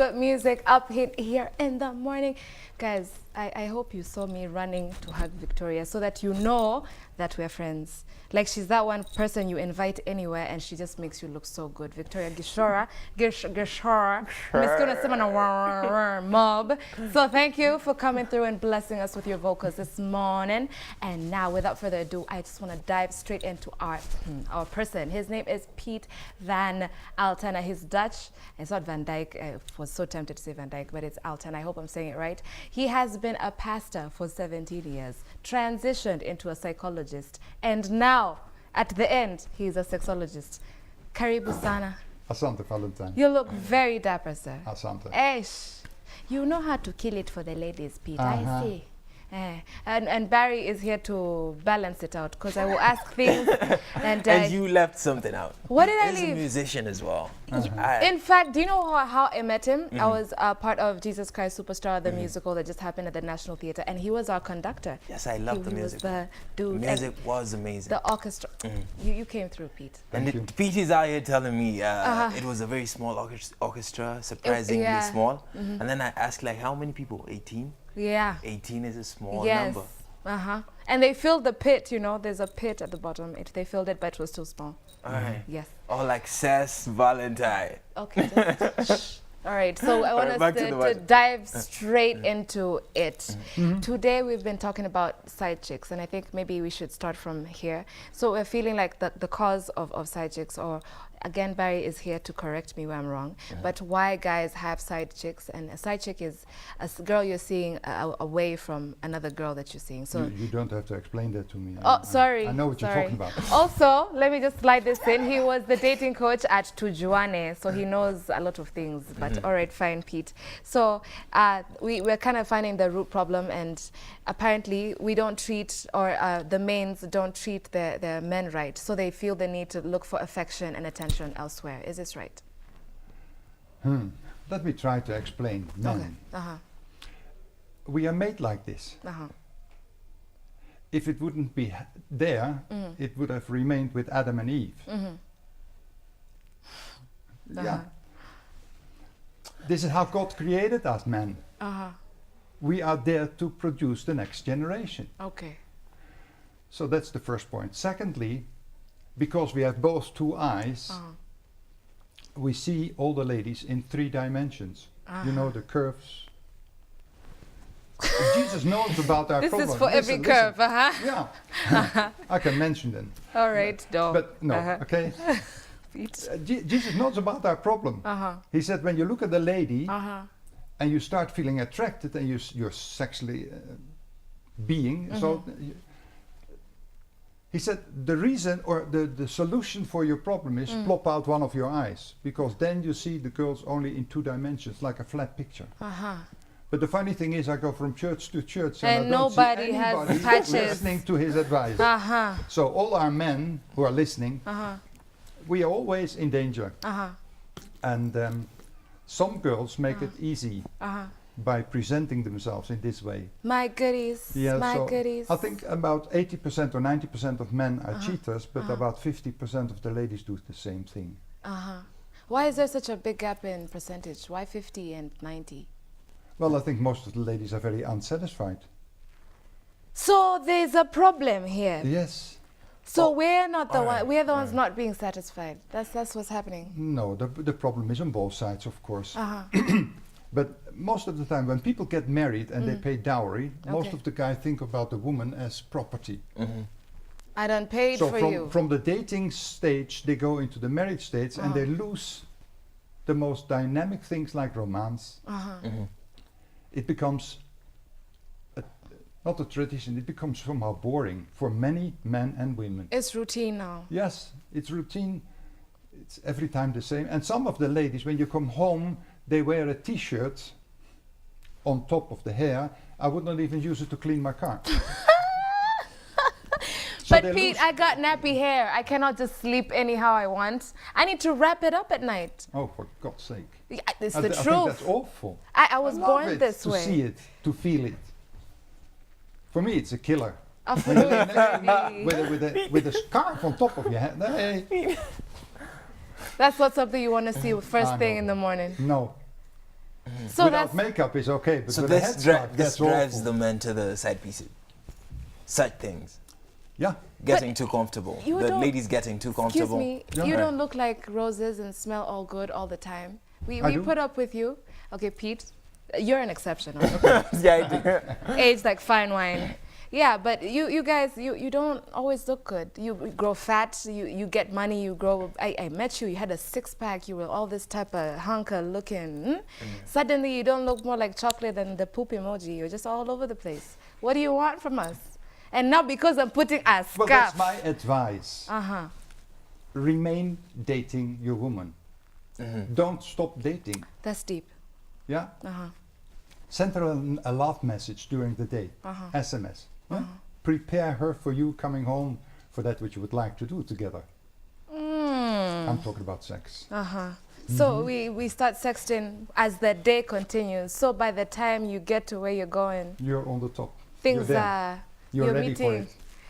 Good music up here in the morning. Guys, I hope you saw me running to hug Victoria so that you know that we're friends. Like, she's that one person you invite anywhere and she just makes you look so good. Victoria Gishora, mob. So thank you for coming through and blessing us with your vocals this morning. And now, without further ado, I just want to dive straight into our person. His name is Pite van Altena. He's Dutch. It's not Van Dyke. I was so tempted to say Van Dyke, but it's Altena. I hope I'm saying it right. He has been a pastor for 17 years, transitioned into a psychologist, and now, at the end, he's a sexologist. Karibu sana. Asante, Valentine. You look very dapper, sir. Asante. Eish. You know how to kill it for the ladies, Pete. I see. And Barry is here to balance it out, because I will ask things and you left something out. What did I leave? He's a musician as well. In fact, do you know how I met him? I was part of Jesus Christ Superstar, the musical that just happened at the National Theatre, and he was our conductor. Yes, I love the music. The dude. The music was amazing. The orchestra. You came through, Pete. And Pete is out here telling me it was a very small orchestra, surprisingly small. And then I asked, like, how many people? 18? Yeah. 18 is a small number. And they filled the pit, you know, there's a pit at the bottom. They filled it, but it was too small. All right. Yes. Oh, like Sass Valentine. Okay. All right, so I want us to dive straight into it. Today we've been talking about side chicks, and I think maybe we should start from here. So we're feeling like the cause of side chicks, or again, Barry is here to correct me where I'm wrong, but why guys have side chicks. And a side chick is a girl you're seeing away from another girl that you're seeing. So you don't have to explain that to me. Oh, sorry. I know what you're talking about. Also, let me just slide this in. He was the dating coach at Tujuane, so he knows a lot of things. But all right, fine, Pete. So we're kind of finding the root problem, and apparently we don't treat, or the mains don't treat their men right. So they feel the need to look for affection and attention elsewhere. Is this right? Let me try to explain. Men. Okay. We are made like this. If it wouldn't be there, it would have remained with Adam and Eve. Yeah. This is how God created us, men. We are there to produce the next generation. Okay. So that's the first point. Secondly, because we have both two eyes, we see all the ladies in 3 dimensions. You know, the curves. Jesus knows about our problems. This is for every curve, Yeah. I can mention them. All right, no. But no, okay. Jesus knows about our problem. He said, when you look at the lady and you start feeling attracted, and you're sexually being, so he said the reason, or the solution for your problem is plop out one of your eyes, because then you see the girls only in 2 dimensions, like a flat picture. But the funny thing is, I go from church to church and I don't nobody see has anybody patches listening to his advice. So all our men who are listening, we are always in danger. And some girls make it easy by presenting themselves in this way. My goodies, my goodies. I think about 80% or 90% of men are cheaters, but about 50% of the ladies do the same thing. Why is there such a big gap in percentage? Why 50 and 90? Well, I think most of the ladies are very unsatisfied. So there's a problem here. Yes. So we're not the one. We're the ones not being satisfied. That's what's happening. No, the problem is on both sides, of course. But most of the time, when people get married and they pay dowry, most of the guys think about the woman as property. I done paid for you. From the dating stage, they go into the marriage stage, and they lose the most dynamic things like romance. It becomes not a tradition, it becomes somehow boring for many men and women. It's routine now. Yes, it's routine. It's every time the same. And some of the ladies, when you come home, they wear a t-shirt on top of the hair. I would not even use it to clean my car. But Pete, I got nappy hair. I cannot just sleep anyhow I want. I need to wrap it up at night. Oh, for God's sake. Yeah, it's the truth. I think that's awful. I was born this way. To see it, to feel it. For me, it's a killer. with a scarf on top of your head. Hey. That's not something you want to see first thing in the morning. No. So Without that's makeup is okay, but So with a this, headscarf, this that's drives awful. the men to the side pieces. Such things. Yeah. Getting too comfortable. you The don't- ladies getting too excuse comfortable. me. Yeah. You Right. don't look like roses and smell all good all the time. I We do. put up with you. Okay, Pete, you're an exception. Okay? Yeah, I do. Aged like fine wine. Yeah, but you guys, you don't always look good. You grow fat, you get money, you grow. I met you, you had a six-pack, you were all this type of hunker looking. Suddenly you don't look more like chocolate than the poop emoji. You're just all over the place. What do you want from us? And not because I'm putting a Well, scarf. that's my advice. Uh-huh. Remain dating your woman. Don't stop dating. That's deep. Yeah. Uh-huh. Send her a love message during the day. SMS. Yeah? Prepare her for you coming home for that which you would like to do together. I'm talking about sex. So we start sexting as the day continues. So by the time you get to where you're going, You're on the top. things You're there. are You're you're ready for meeting.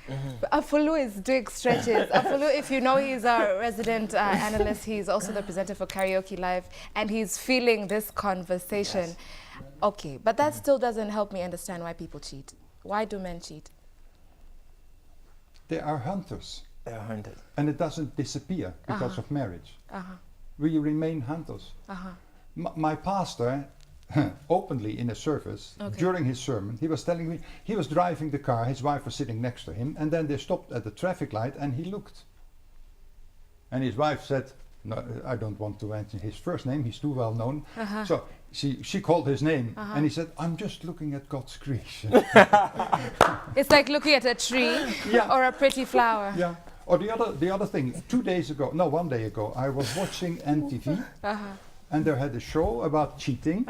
it. Afulu is doing stretches. Afulu, if you know, he's our resident analyst. He's also the presenter for Karaoke Live, and he's feeling this conversation. Yes. Okay, but that still doesn't help me understand why people cheat. Why do men cheat? They are hunters. They're hunted. And it doesn't disappear because of marriage. We remain hunters. My pastor, openly in a service, during his sermon, he was telling me, he was driving the car, his wife was sitting next to him, and then they stopped at the traffic light and he looked. And his wife said, no, I don't want to mention his first name, he's too well known. So she called his name and he said, I'm just looking at God's creation. It's like looking at a tree or a pretty flower. Yeah. Or the other thing, 2 days ago, no, 1 day ago, I was watching MTV and they had a show about cheating.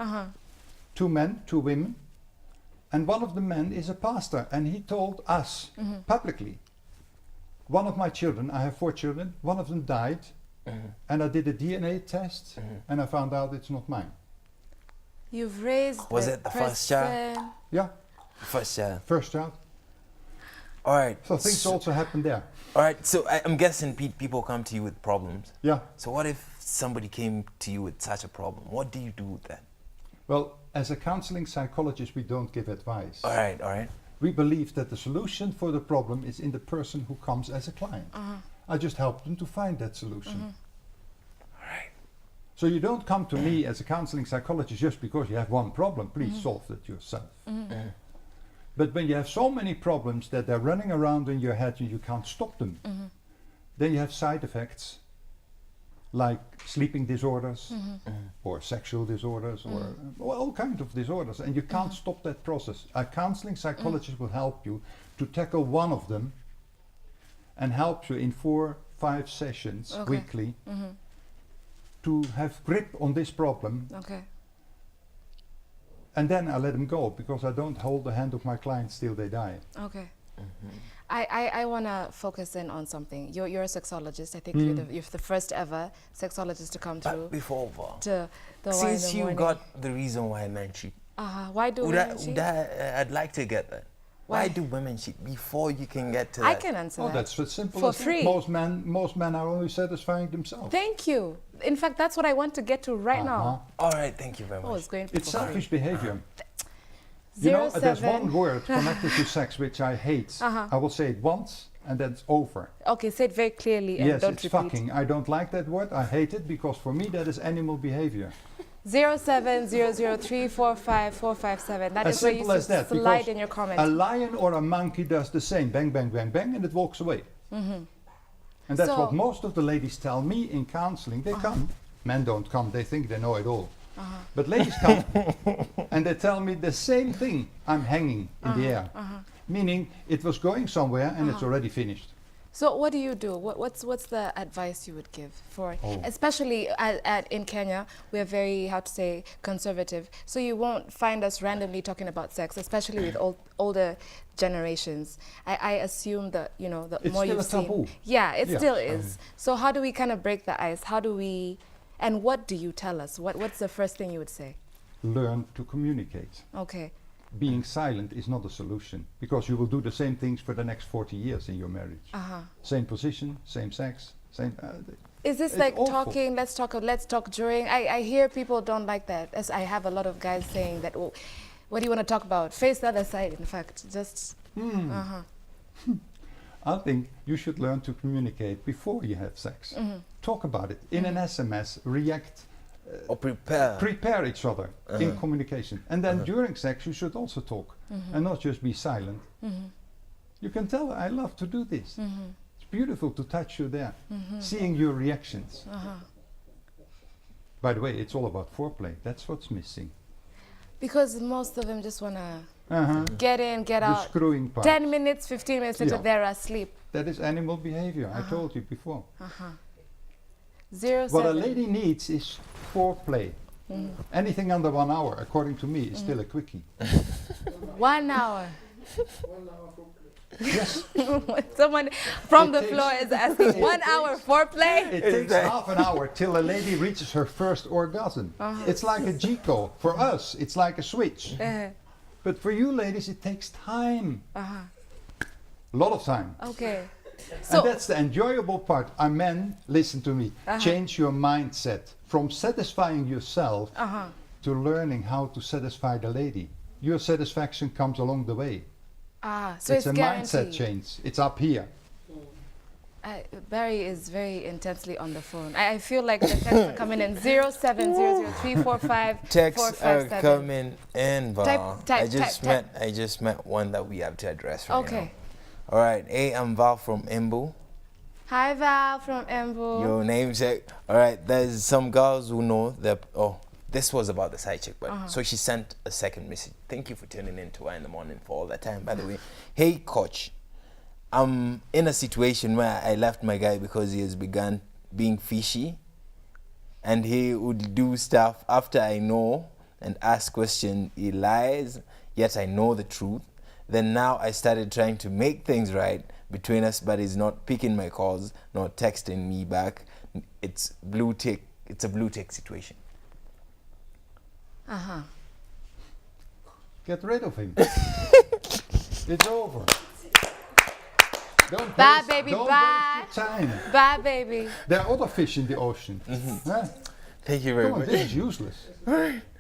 2 men, 2 women. And one of the men is a pastor and he told us publicly, one of my children, I have 4 children, one of them died and I did a DNA test and I found out it's not mine. You've raised Was the it the first child? person. Yeah, First child. first child. All right. So things also happen there. All right. So I'm guessing people come to you with problems. Yeah. So what if somebody came to you with such a problem? What do you do with that? Well, as a counseling psychologist, we don't give advice. All right. All right. We believe that the solution for the problem is in the person who comes as a client. I just help them to find that solution. All right. So you don't come to me as a counseling psychologist just because you have one problem. Please solve it yourself. But when you have so many problems that they're running around in your head and you can't stop them, then you have side effects like sleeping disorders or sexual disorders or all kinds of disorders, and you can't stop that process. A counseling psychologist will help you to tackle one of them and help you in 4-5 sessions weekly to have grip on this problem. Okay. And then I let them go because I don't hold the hand of my clients till they die. Okay. I want to focus in on something. You're a sexologist. I think you're the first ever sexologist to come through But before, to the since Y in the you morning. got the reason why men cheat, Why do women cheat? I'd like to get that. Why do women cheat before you can get to I that? can answer Oh, that. that's as simple For as that. free. Most men are only satisfying themselves. Thank you. In fact, that's what I want to get to right now. All right. Thank you very Oh, much. it's going It's for free. selfish behavior. You know, there's one word connected to sex which I hate. I will say it once and then it's over. Okay, say it very clearly and Yes, don't it's repeat. fucking. I don't like that word. I hate it because for me that is animal behavior. 07003454457. That As is where you simple as that. slide because in your comments. a lion or a monkey does the same. Bang, bang, bang, bang, and it walks away. And that's So- what most of the ladies tell me in counseling. They come. Men don't come. They think they know it all. But ladies come and they tell me the same thing. I'm hanging in the air. Meaning it was going somewhere and it's already finished. So what do you do? What's the advice you would give for, especially in Kenya, we are very, how to say, conservative. So you won't find us randomly talking about sex, especially with older generations. I assume that, you know, the It's more still you've a taboo. seen. Yeah, it Yeah. still is. So how do we kind of break the ice? How do we, and what do you tell us? What's the first thing you would say? Learn to communicate. Okay. Being silent is not a solution because you will do the same things for the next 40 years in your marriage. Same position, same sex, saying, Is this it's like awful. talking, let's talk during? I hear people don't like that. As I have a lot of guys saying that, oh, what do you want to talk about? Face the other side, in fact. Just, I think you should learn to communicate before you have sex. Talk about it in an SMS, react, Or prepare. prepare each other in communication. And then during sex you should also talk and not just be silent. You can tell her, I love to do this. It's beautiful to touch you there, seeing your reactions. By the way, it's all about foreplay. That's what's missing. because most of them just want to get in, get The out. screwing part. 10 minutes, 15 minutes later, Yeah. they're asleep. That is animal behavior, I told you before. 0, What a 7. lady needs is foreplay. Anything under 1 hour, according to me, is still a quickie. 1 hour. Yes, Someone from It the takes- floor is asking 1 hour foreplay. it takes half an hour till a lady reaches her first orgasm. It's like a G-code. For us, it's like a switch. But for you ladies, it takes time. A lot of time. Okay. And So, that's the enjoyable part. Men, listen to me. Change your mindset from satisfying yourself to learning how to satisfy the lady. Your satisfaction comes along the way. so It's it's a mindset guaranteed. change. It's up here. Barry is very intensely on the phone. I feel like the texts are coming in 0700345 Texts are coming in, Val. Type, I just met one that we have to address right Okay. now. All right. Hey, I'm Val from Imbu. Hi Val from Embu. Your namesake. All right. There's some girls who know that. Oh, this was about the side chick, but so she sent a second message. Thank you for tuning in to her in the morning for all that time. By the way, hey coach, I'm in a situation where I left my guy because he has begun being fishy, and he would do stuff after I know and ask questions. He lies, yet I know the truth. Then now I started trying to make things right between us, but he's not picking my calls, not texting me back. It's blue tick. It's a blue tick situation. Get rid of him. It's over. Don't Bye, waste, baby, don't bye. waste your time. Bye, baby. There are other fish in the ocean. Huh? Thank you very Come on, much. this is useless.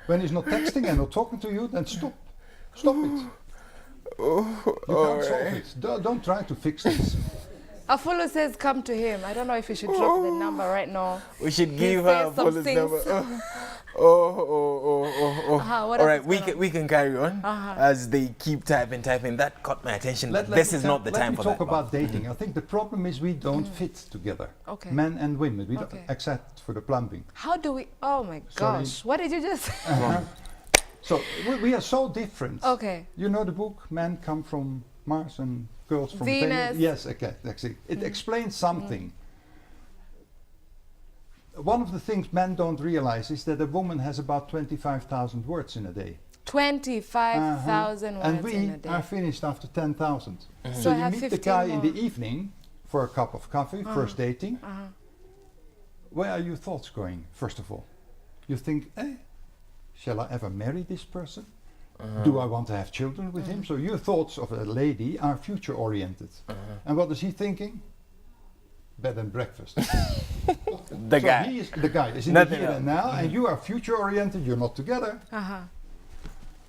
When he's not texting and not talking to you, then stop. Stop it. You can't solve it. Don't try to fix this. Afulu says come to him. I don't know if you should drop the number right now. We should He give her says some Apollo's things. number. What All else right, is we going can carry on as they keep typing. That caught my attention. This is not the time for that. Let me talk about dating. I think the problem is we don't fit together. Okay. Men and women. We don't, Okay. except for the plumbing. How do we? Oh my Sorry. gosh! What did you just? So we are so different. Okay. You know the book, Men Come From Mars and Girls From Venus. Yes, okay, that's it. It explains something. One of the things men don't realize is that a woman has about 25,000 words in a day. 25,000 words And we in a day. are finished after 10,000. So So I you have meet the 15 guy in the more. evening for a cup of coffee, first dating. Where are your thoughts going, first of all? You think, shall I ever marry this person? Do I want to have children with him? So your thoughts of a lady are future oriented. And what is he thinking? Bed and breakfast. The So guy. he is, the guy is in Nothing the here else. and now, and you are future oriented, you're not together.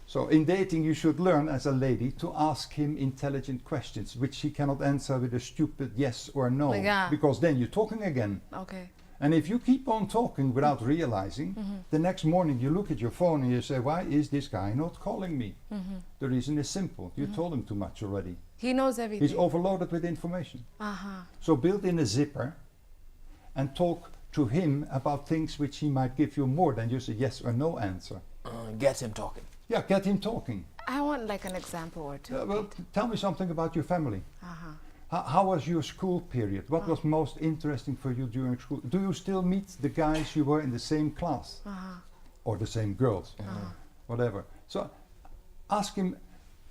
So in dating you should learn as a lady to ask him intelligent questions, which he cannot answer with a stupid yes or no. Yeah. Because then you're talking again. Okay. And if you keep on talking without realizing, the next morning you look at your phone and you say, why is this guy not calling me? The reason is simple. You told him too much already. He knows everything. He's overloaded with information. So build in a zipper and talk to him about things which he might give you more than just a yes or no answer. Get him talking. Yeah, get him talking. I want like an example or two. Well, tell me something about your family. How was your school period? What was most interesting for you during school? Do you still meet the guys you were in the same class? Or the same girls? Whatever. So ask him,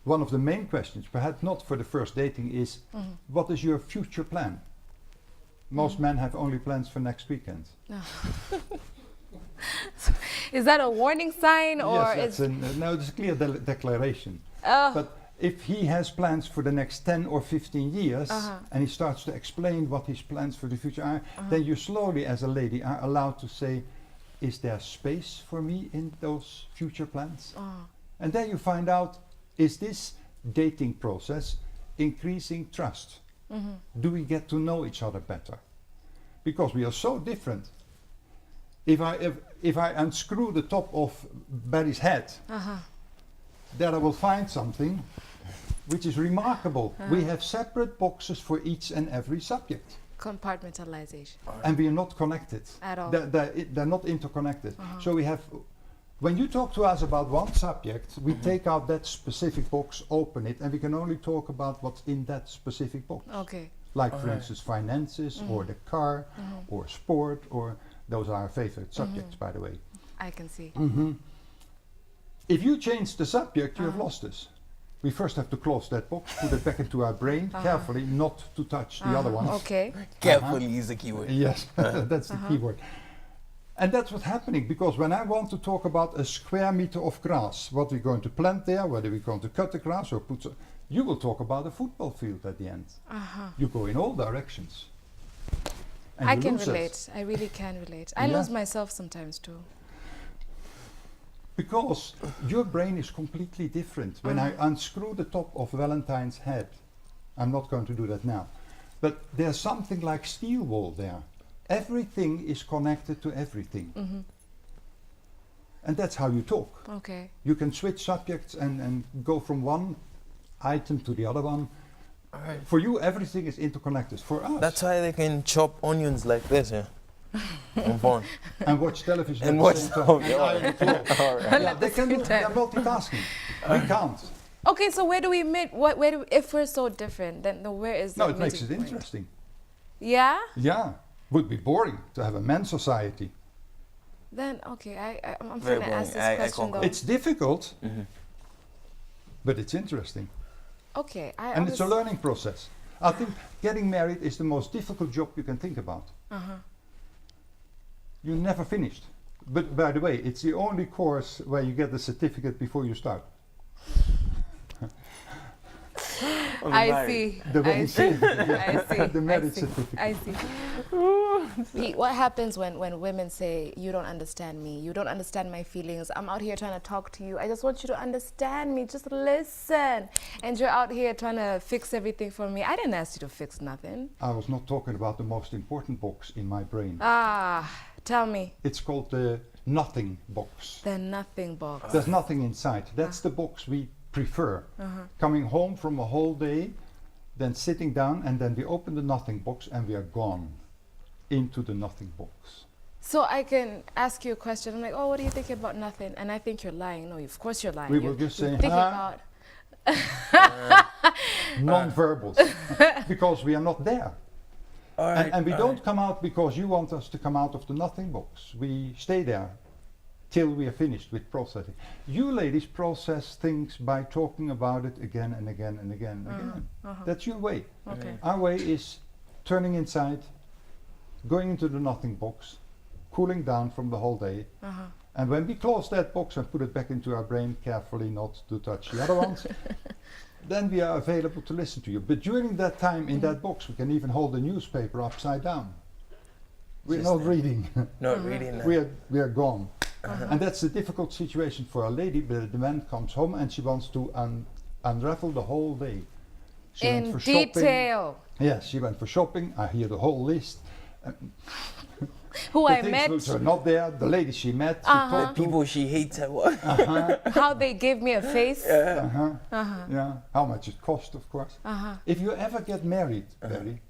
one of the main questions, perhaps not for the first dating, is what is your future plan? Most men have only plans for next weekend. Is that a warning sign or Yes, is? no, it's a clear declaration. Oh. But if he has plans for the next 10 or 15 years and he starts to explain what his plans for the future are, then you slowly as a lady are allowed to say, is there space for me in those future plans? And then you find out, is this dating process increasing trust? Do we get to know each other better? Because we are so different. If I unscrew the top of Barry's head, then I will find something which is remarkable. We have separate boxes for each and every subject. Compartmentalization. And we are not connected. At all. They're not interconnected. So we have, when you talk to us about one subject, we take out that specific box, open it, and we can only talk about what's in that specific box. Okay. Like for instance finances or the car or sport, or those are our favorite subjects, by the way. I can see. If you change the subject, you have lost us. We first have to close that box, put it back into our brain, carefully, not to touch the other ones. Okay. Carefully is the key word. Yes, that's the key word. And that's what's happening, because when I want to talk about a square meter of grass, what we're going to plant there, whether we're going to cut the grass or put some, you will talk about a football field at the end. You go in all directions. And I you can lose us. relate. I really can relate. I lose myself sometimes too. Because your brain is completely different. When I unscrew the top of Valentine's head, I'm not going to do that now, but there's something like steel wool there. Everything is connected to everything. And that's how you talk. Okay. You can switch subjects and go from one item to the other one. For you, everything is interconnected. For us, That's why they can chop onions like this, yeah. On phone. and watch television And at watch the same time. the Alright. Yeah, they can do. They're multitasking. We can't. Okay, so where do we meet? Where do if we're so different, then where is No, the it makes it meeting point? interesting. Yeah. Yeah, would be boring to have a men's society. Then okay, I'm Very trying to ask boring. I this question concur. though. It's difficult, but it's interesting, Okay, and it's a learning process. I think getting married is the most difficult job you can think about. You're never finished. But by the way, it's the only course where you get the certificate before you start. I see. The I wedding see. certificate, I see. the I marriage see. certificate. I see. Pete, what happens when women say, you don't understand me, you don't understand my feelings, I'm out here trying to talk to you, I just want you to understand me, just listen. And you're out here trying to fix everything for me. I didn't ask you to fix nothing. I was not talking about the most important box in my brain. Tell me. It's called the nothing box. The nothing box. There's nothing inside. That's the box we prefer. Coming home from a whole day, then sitting down, and then we open the nothing box and we are gone into the nothing box. So I can ask you a question. I'm like, oh, what do you think about nothing? And I think you're lying. No, of course you're lying. We You're will just say, thinking huh? about. Non-verbals, because we are not there. And we don't come out because you want us to come out of the nothing box. We stay there till we are finished with processing. You ladies process things by talking about it again and again and again and again. That's your way. Okay. Our way is turning inside, going into the nothing box, cooling down from the whole day. And when we close that box and put it back into our brain, carefully not to touch the other ones, then we are available to listen to you. But during that time in that box, we can even hold the newspaper upside down. We're not reading. Not reading. We are gone. And that's a difficult situation for a lady, but the man comes home and she wants to unravel the whole day. She went In for shopping. detail. Yes, she went for shopping. I hear the whole list. Who The I things met, which are not there, the lady she met, she talked to. People she hates at work. how they gave me a face. Yeah, how much it cost, of course. If you ever get married, Barry,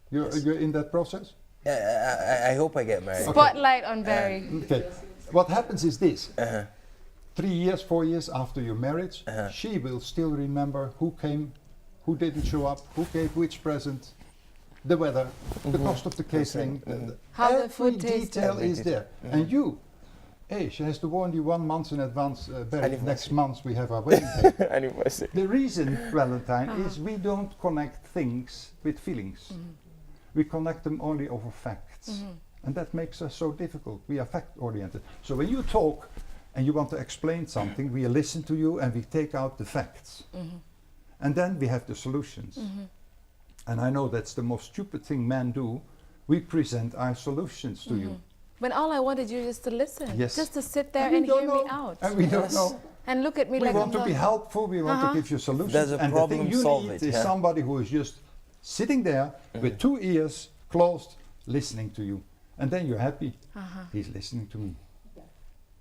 you're in that process? I hope I get married. Spotlight on Barry. Okay. What happens is this. 3 years, 4 years after your marriage, she will still remember who came, who didn't show up, who gave which present, the weather, the cost of the catering. How the every food tasted. detail is there. And you, hey, she has to warn you 1 month in advance, Barry, next month we have our wedding day. Anniversary. The reason, Valentine, is we don't connect things with feelings. We connect them only over facts. And that makes us so difficult. We are fact-oriented. So when you talk and you want to explain something, we listen to you and we take out the facts. And then we have the solutions. And I know that's the most stupid thing men do. We present our solutions to you. When all I wanted you is to listen. Yes. Just to sit there we and don't hear know. me out. And we don't know. And look at me We like want I'm to be not- helpful. We want to give you solutions. There's a and the problem, thing you solve need it, is yeah. somebody who is just sitting there with 2 ears closed, listening to you. And then you're happy. He's listening to me.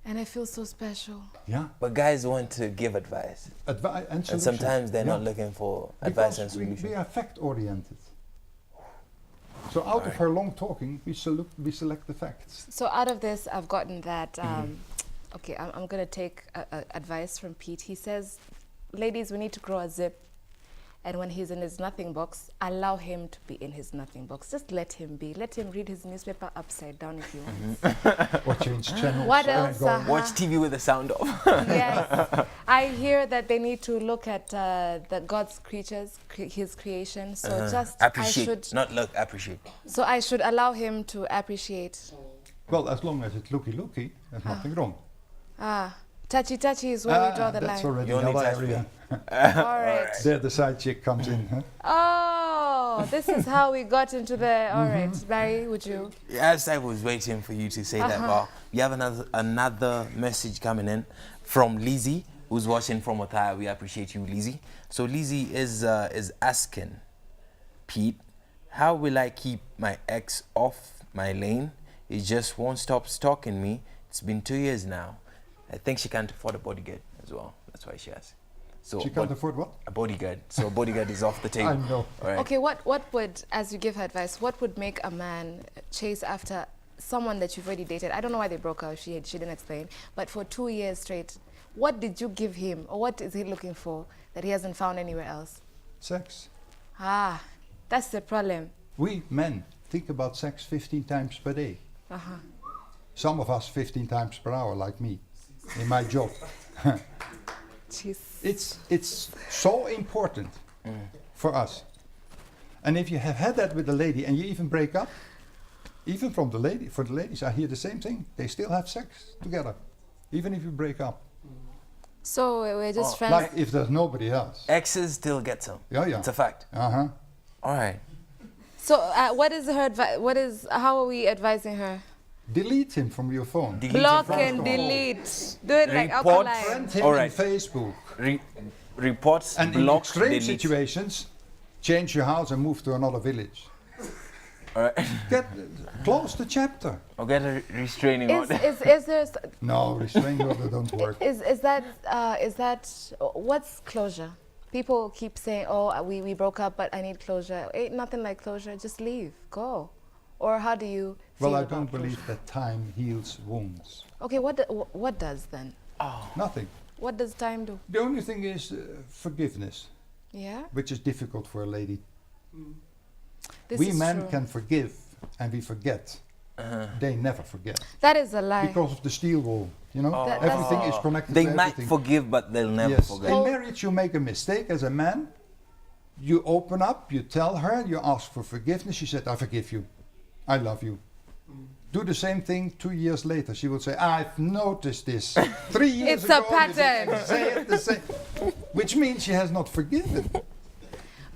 And I feel so special. Yeah. But guys want to give advice. And And solutions. sometimes they're not Yeah. looking for advice and Because we solutions. are fact-oriented. So out of her long talking, we select the facts. So out of this, I've gotten that, okay, I'm going to take advice from Pete. He says, ladies, we need to grow a zip. And when he's in his nothing box, allow him to be in his nothing box. Just let him be. Let him read his newspaper upside down if he wants. Or change channels. What and else? go- Watch TV with the sound off. Yes. I hear that they need to look at the God's creatures, his creation. So just Appreciate, not look, appreciate. I should allow him to appreciate. Well, as long as it's looky, there's nothing wrong. Touchy is where we draw the that's line. already You only another touch me. area. All right. There the side chick comes in. Huh? Oh, this is how we got into the. All right, Barry, would you? Yes, I was waiting for you to say that. But we have another message coming in from Lizzie, who's watching from Ottawa. We appreciate you, Lizzie. So Lizzie is asking, Pete, how will I keep my ex off my lane? He just won't stop stalking me. It's been 2 years now. I think she can't afford a bodyguard as well. That's why she asks. So She can't afford what? a bodyguard. So a bodyguard is off the table. I know. All right. Okay, what would, as you give her advice, what would make a man chase after someone that you've already dated? I don't know why they broke up. She didn't explain. But for 2 years straight, what did you give him, or what is he looking for that he hasn't found anywhere else? Sex. That's the problem. We men think about sex 15 times per day. Some of us 15 times per hour, like me, in my job. Jeez. It's so important for us. And if you have had that with a lady and you even break up, even for the ladies, I hear the same thing. They still have sex together, even if you break up. So we're just friends. Like if there's nobody else. Exes still get some. Yeah. It's a fact. Uh-huh. All right. So what is her advice? How are we advising her? Delete him from your phone. Delete Block him and from- delete. Do it like Report. alkaline. Friend him All on right. Facebook. Reports, And in block, extreme delete. situations, change your house and move to another village. All right. Close the chapter. Or get a restraining Is order. there No, restraining order don't work. is that what's closure? People keep saying, "Oh, we broke up, but I need closure." Ain't nothing like closure. Just leave, go. Or how do you feel Well, I about don't believe closure? that time heals wounds. Okay, what does then? Nothing. What does time do? The only thing is forgiveness, Yeah, which is difficult for a lady. this We is men true. can forgive and we forget. They never forget. That is a lie. Because of the steel wool, you know? That- Everything is connected They to might everything. forgive, but they'll never Yes. forget. In marriage, you make a mistake as a man. You open up, you tell her, you ask for forgiveness. She said, I forgive you. I love you. Do the same thing 2 years later. She will say, I've noticed this. 3 years It's a ago, you did pattern. exactly the same. Which means she has not forgiven.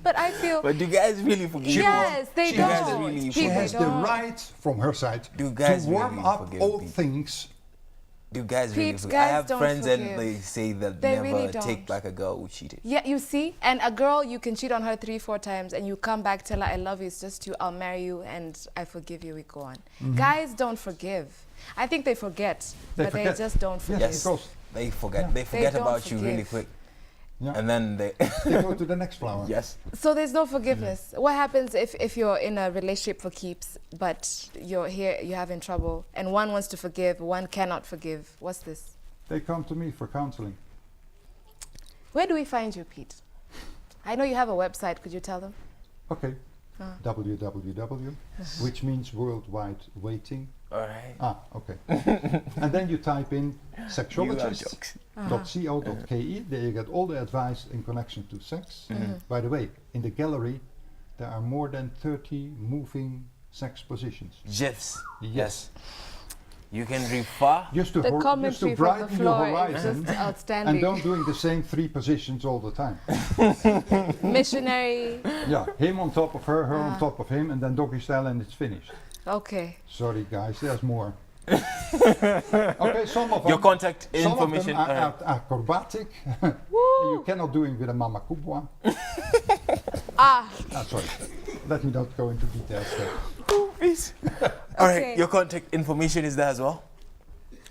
But I feel But do guys really forgive? yes, they she don't. has really She People has the don't. right from her side Do guys to warm really up forgive old people? things. Do guys really Peeps, forgive? I guys have don't friends and forgive. they say that They never really take don't. back a girl who cheated. Yeah, you see, and a girl, you can cheat on her 3-4 times, and you come back, tell her I love you, it's just you, I'll marry you, and I forgive you. We go on. Guys don't forgive. I think they forget, They but forget. they just don't forgive. Yes. Because They forget. Yeah. They forget don't about you really forgive. quick, yeah, and then they. they go to the next flower. Yes. So there's no forgiveness. What happens if you're in a relationship for keeps, but you're here, you're having trouble, and one wants to forgive, one cannot forgive? What's this? They come to me for counseling. Where do we find you, Pete? I know you have a website. Could you tell them? Okay. www, which means worldwide waiting. All right. Okay. And then you type in You are sexologist.co.ke. There you get all the advice in connection to sex. By the way, in the gallery, there are more than 30 moving sex positions. GIFs. Yes. You can refer. Just The to commentary from the broaden your floor is horizon, just outstanding. and don't doing the same 3 positions all the time. Missionary. Yeah, him on top of her on top of him, and then doggy style, and it's finished. Okay. Sorry guys, there's more. Okay, some of them. Your contact Some information. of them are acrobatic. Woo! You cannot do it with a mama kubwa. Sorry. Let me not go into details there. Please. All right, Okay. your contact information is there as well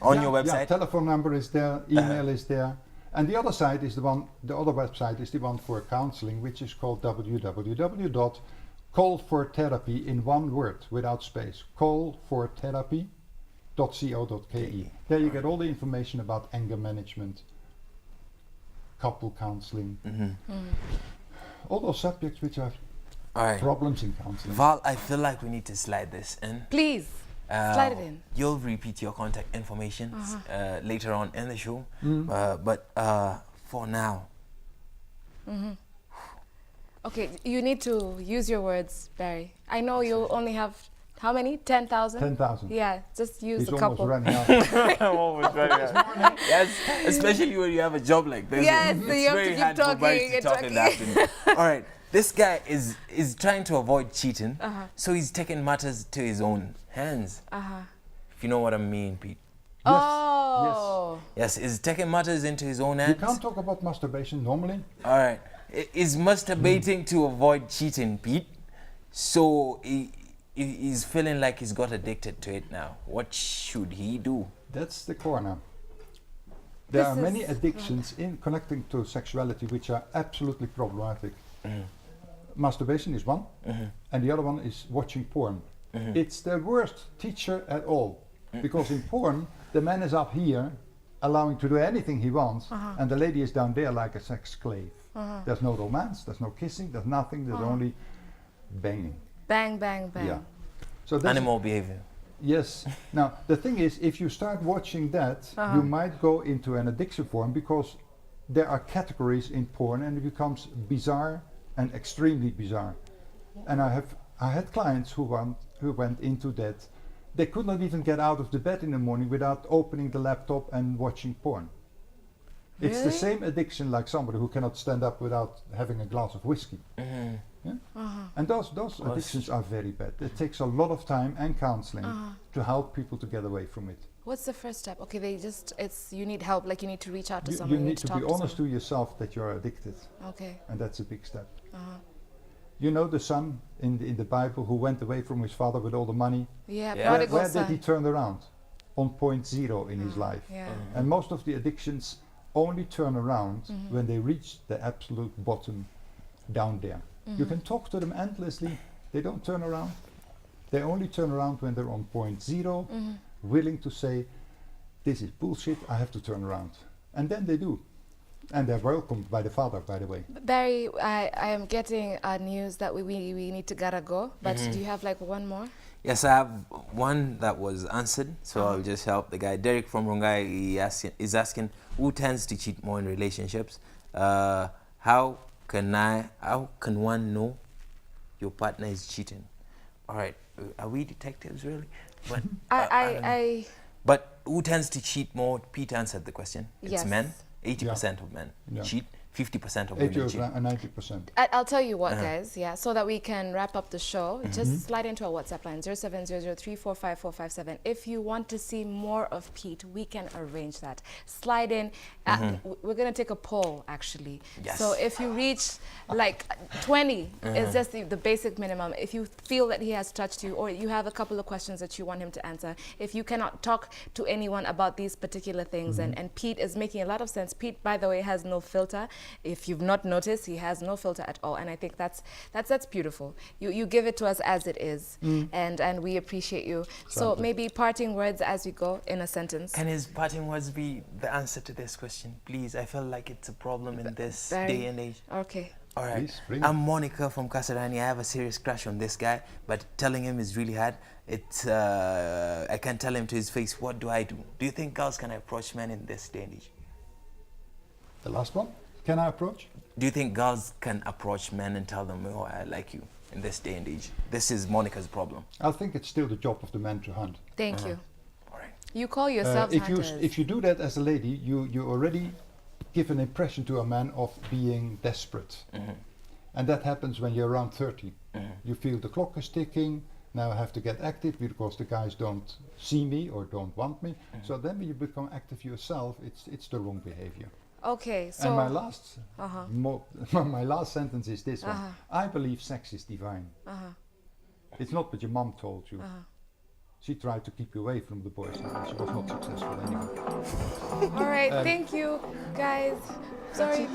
on your Yeah, website. telephone number is there, email is there. And the other side is the other website is the one for counseling, which is called www.callfortherapy in one word, without space. callfortherapy.co.ke. There you get all the information about anger management, couple counseling, all those subjects which are All right. problems in counseling. Val, I feel like we need to slide this in. Please slide it in. You'll repeat your contact information later on in the show. But for now. Okay, you need to use your words, Barry. I know you only have how many? 10,000? 10,000. Yeah, just use He's a almost couple. running out. Yes, especially when you have a job like this. Yes, it's so you have to very keep hard for talking Barry to and talk in the talking. afternoon. All right, this guy is trying to avoid cheating, so he's taking matters to his own hands. If you know what I mean, Pete. Oh. Yes, he's taking matters into his own You hands. can't talk about masturbation normally. All right, is masturbating to avoid cheating, Pete. So he's feeling like he's got addicted to it now. What should he do? That's the corner. There This are many is- addictions in connecting to sexuality which are absolutely problematic. Masturbation is one, and the other one is watching porn. It's the worst teacher at all, because in porn, the man is up here, allowing to do anything he wants, and the lady is down there like a sex slave. There's no romance, there's no kissing, there's nothing, there's only banging. Bang, bang, bang. Yeah. So that's Animal behavior. Yes. Now, the thing is, if you start watching that, you might go into an addiction form, because there are categories in porn and it becomes bizarre and extremely bizarre. And I had clients who went into that. They could not even get out of the bed in the morning without opening the laptop and watching porn. It's the Really? same addiction like somebody who cannot stand up without having a glass of whiskey. Yeah? And those addictions are very bad. It takes a lot of time and counseling to help people to get away from it. What's the first step? Okay, you need help, like you need to reach out to You someone. need to talk be honest to yourself that you're addicted, someone. Okay. and that's a big step. You know the son in the Bible who went away from his father with all the money? Yeah, Yeah. prodigal Where did he son. turn around? On point zero in his life. Yeah. And most of the addictions only turn around when they reach the absolute bottom down there. You can talk to them endlessly, they don't turn around. They only turn around when they're on point zero, willing to say, this is bullshit, I have to turn around. And then they do. And they're welcomed by the father, by the way. Barry, I am getting news that we need to gotta go, but do you have like one more? Yes, I have one that was answered, so I'll just help the guy. Derek from Rongai is asking, who tends to cheat more in relationships? How can one know your partner is cheating? All right, are we detectives really? But but who tends to cheat more? Pete answered the question. It's Yes. men. 80% of men Yeah. cheat. 50% of 80 women or cheat. 90%. I'll tell you what, guys, yeah, so that we can wrap up the show, just slide into our WhatsApp line, 0700345457. If you want to see more of Pete, we can arrange that. Slide in. We're going to take a poll, actually. Yes. So if you reach like 20, is just the basic minimum. If you feel that he has touched you, or you have a couple of questions that you want him to answer, if you cannot talk to anyone about these particular things, and Pete is making a lot of sense. Pete, by the way, has no filter. If you've not noticed, he has no filter at all, and I think that's beautiful. You give it to us as it is, and we appreciate you. So maybe parting words as we go in a sentence. Can his parting words be the answer to this question, please? I feel like it's a problem in this day and age. Okay. All right, Please, bring I'm Monica from Kasarani. I have a serious crush on this guy, but telling him is really hard. I can't tell him to his face, what do I do? Do you think girls can approach men in this day and age? The last one, can I approach? Do you think girls can approach men and tell them, oh, I like you in this day and age? This is Monica's problem. I think it's still the job of the man to hunt. Thank you. All right. You call yourselves hunters. If you do that as a lady, you already give an impression to a man of being desperate. And that happens when you're around 30. You feel the clock is ticking, now I have to get active because the guys don't see me or don't want me. So then when you become active yourself, it's the wrong behavior. Okay, so... And my last sentence is this one. I believe sex is divine. It's not what your mom told you. She tried to keep you away from the boys and she was not successful anyway. All right, thank you guys. Sorry.